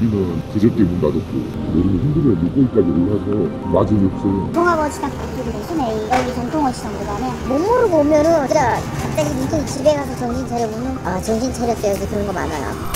여기는 그저께 문 닫았고 여름에 힘들어요. 물고기까지 올라서 맞은 게 없어요. 종합어시장 쪽으로 순회 여기 전통어시장보다는 못 모르고 오면은 진짜 갑자기 민통이 집에 가서 정신 차려보면 아 정신 차렸어요. 그래서 그런 거 많아요.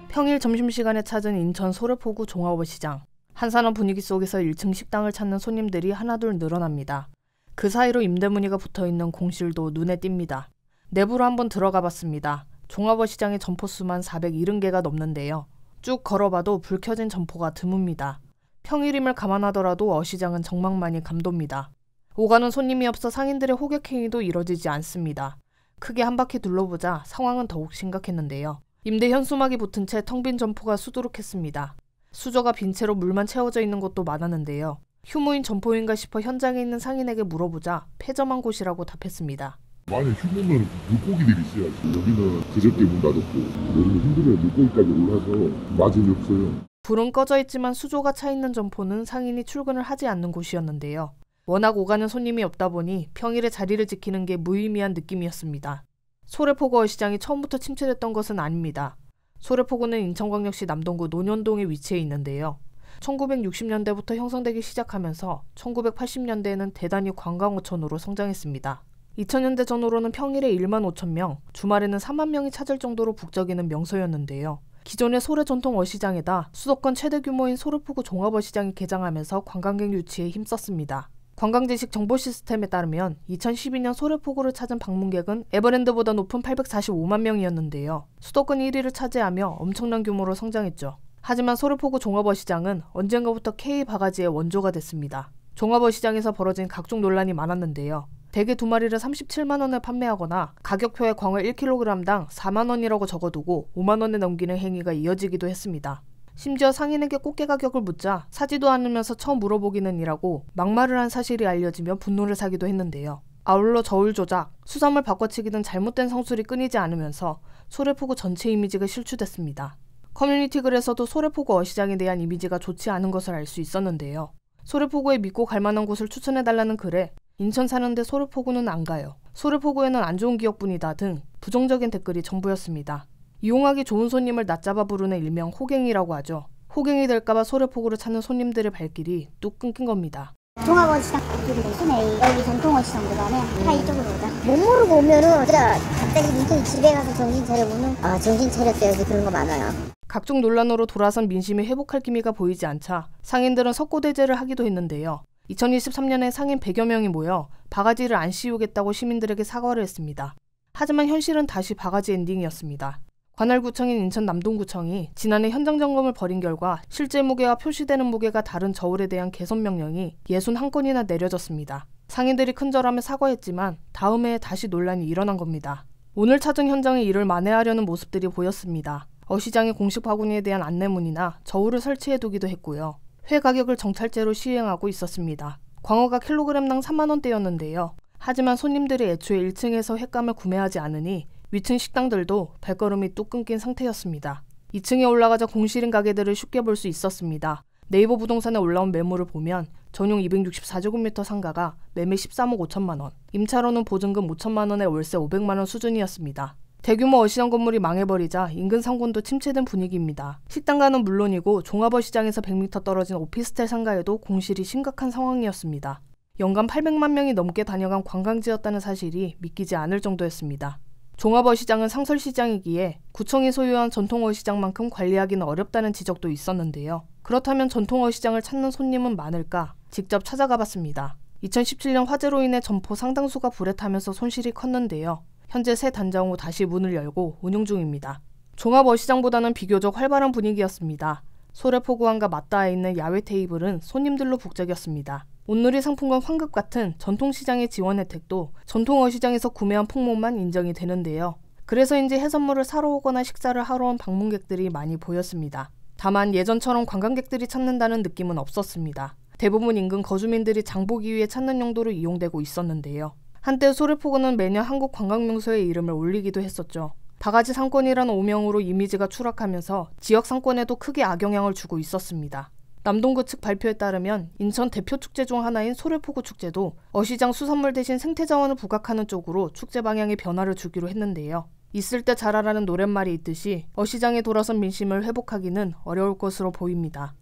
평일 점심시간에 찾은 인천 소래포구 종합어시장. 한산한 분위기 속에서 1층 식당을 찾는 손님들이 하나둘 늘어납니다. 그 사이로 임대문의가 붙어있는 공실도 눈에 띕니다. 내부로 한번 들어가 봤습니다. 종합어시장의 점포수만 470개가 넘는데요. 쭉 걸어봐도 불 켜진 점포가 드뭅니다. 평일임을 감안하더라도 어시장은 정막만이 감돕니다. 오가는 손님이 없어 상인들의 호객행위도 이뤄지지 않습니다. 크게 한 바퀴 둘러보자 상황은 더욱 심각했는데요. 임대 현수막이 붙은 채 텅 빈 점포가 수두룩했습니다. 수저가 빈 채로 물만 채워져 있는 곳도 많았는데요. 휴무인 점포인가 싶어 현장에 있는 상인에게 물어보자 폐점한 곳이라고 답했습니다. 만약 휴무면 물고기들이 있어야지. 여기는 그저께 문 닫았고 여름에 힘들어요. 물고기까지 올라서 맞은 게 없어요. 불은 꺼져 있지만 수조가 차 있는 점포는 상인이 출근을 하지 않는 곳이었는데요. 워낙 오가는 손님이 없다 보니 평일에 자리를 지키는 게 무의미한 느낌이었습니다. 소래포구 어시장이 처음부터 침체됐던 것은 아닙니다. 소래포구는 인천광역시 남동구 논현동에 위치해 있는데요. 1960년대부터 형성되기 시작하면서 1980년대에는 대단히 관광어촌으로 성장했습니다. 2000년대 전후로는 평일에 1만 5천 명, 주말에는 4만 명이 찾을 정도로 북적이는 명소였는데요. 기존의 소래 전통 어시장에다 수도권 최대 규모인 소래포구 종합어시장이 개장하면서 관광객 유치에 힘썼습니다. 관광지식 정보 시스템에 따르면 2012년 소래포구를 찾은 방문객은 에버랜드보다 높은 845만 명이었는데요. 수도권 1위를 차지하며 엄청난 규모로 성장했죠. 하지만 소래포구 종합어시장은 언젠가부터 K바가지의 원조가 됐습니다. 종합어시장에서 벌어진 각종 논란이 많았는데요. 대게 2마리를 37만 원에 판매하거나 가격표에 광어 1kg당 4만 원이라고 적어두고 5만 원에 넘기는 행위가 이어지기도 했습니다. 심지어 상인에게 꽃게 가격을 묻자 사지도 않으면서 처음 물어보기는 이라고 막말을 한 사실이 알려지며 분노를 사기도 했는데요. 아울러 저울 조작, 수산물 바꿔치기 등 잘못된 성술이 끊이지 않으면서 소래포구 전체 이미지가 실추됐습니다. 커뮤니티 글에서도 소래포구 어시장에 대한 이미지가 좋지 않은 것을 알 수 있었는데요. 소래포구에 믿고 갈 만한 곳을 추천해달라는 글에 인천 사는데 소래포구는 안 가요. 소래포구에는 안 좋은 기억뿐이다 등 부정적인 댓글이 전부였습니다. 이용하기 좋은 손님을 낮잡아 부르는 일명 호갱이라고 하죠. 호갱이 될까봐 소래포구를 찾는 손님들의 발길이 뚝 끊긴 겁니다. 종합어시장 쪽으로 순회 여기 전통어시장보다는 다 이쪽으로 오자. 못 모르고 오면은 진짜 갑자기 민통이 집에 가서 정신 차려보면 아 정신 차렸어요. 그래서 그런 거 많아요. 각종 논란으로 돌아선 민심이 회복할 기미가 보이지 않자 상인들은 석고대죄를 하기도 했는데요. 2023년에 상인 100여 명이 모여 바가지를 안 씌우겠다고 시민들에게 사과를 했습니다. 하지만 현실은 다시 바가지 엔딩이었습니다. 관할구청인 인천 남동구청이 지난해 현장 점검을 벌인 결과 실제 무게와 표시되는 무게가 다른 저울에 대한 개선 명령이 61건이나 내려졌습니다. 상인들이 큰절하며 사과했지만 다음 해에 다시 논란이 일어난 겁니다. 오늘 찾은 현장에 이를 만회하려는 모습들이 보였습니다. 어시장의 공식 바구니에 대한 안내문이나 저울을 설치해두기도 했고요. 회 가격을 정찰제로 시행하고 있었습니다. 광어가 킬로그램당 3만 원대였는데요. 하지만 손님들이 애초에 1층에서 횟감을 구매하지 않으니 위층 식당들도 발걸음이 뚝 끊긴 상태였습니다. 2층에 올라가자 공실인 가게들을 쉽게 볼 수 있었습니다. 네이버 부동산에 올라온 매물을 보면 전용 264제곱미터 상가가 매매 13억 5천만 원, 임차로는 보증금 5천만 원에 월세 500만 원 수준이었습니다. 대규모 어시장 건물이 망해버리자 인근 상권도 침체된 분위기입니다. 식당가는 물론이고 종합어시장에서 100m 떨어진 오피스텔 상가에도 공실이 심각한 상황이었습니다. 연간 800만 명이 넘게 다녀간 관광지였다는 사실이 믿기지 않을 정도였습니다. 종합어시장은 상설시장이기에 구청이 소유한 전통어시장만큼 관리하기는 어렵다는 지적도 있었는데요. 그렇다면 전통어시장을 찾는 손님은 많을까? 직접 찾아가 봤습니다. 2017년 화재로 인해 점포 상당수가 불에 타면서 손실이 컸는데요. 현재 새 단장 후 다시 문을 열고 운영 중입니다. 종합어시장보다는 비교적 활발한 분위기였습니다. 소래포구항과 맞닿아 있는 야외 테이블은 손님들로 북적였습니다. 온누리 상품권 환급 같은 전통시장의 지원 혜택도 전통어시장에서 구매한 품목만 인정이 되는데요. 그래서인지 해산물을 사러 오거나 식사를 하러 온 방문객들이 많이 보였습니다. 다만 예전처럼 관광객들이 찾는다는 느낌은 없었습니다. 대부분 인근 거주민들이 장보기 위해 찾는 용도로 이용되고 있었는데요. 한때 소래포구는 매년 한국 관광명소의 이름을 올리기도 했었죠. 바가지 상권이라는 오명으로 이미지가 추락하면서 지역 상권에도 크게 악영향을 주고 있었습니다. 남동구 측 발표에 따르면 인천 대표 축제 중 하나인 소래포구 축제도 어시장 수산물 대신 생태자원을 부각하는 쪽으로 축제 방향에 변화를 주기로 했는데요. 있을 때 잘하라는 노랫말이 있듯이 어시장에 돌아선 민심을 회복하기는 어려울 것으로 보입니다.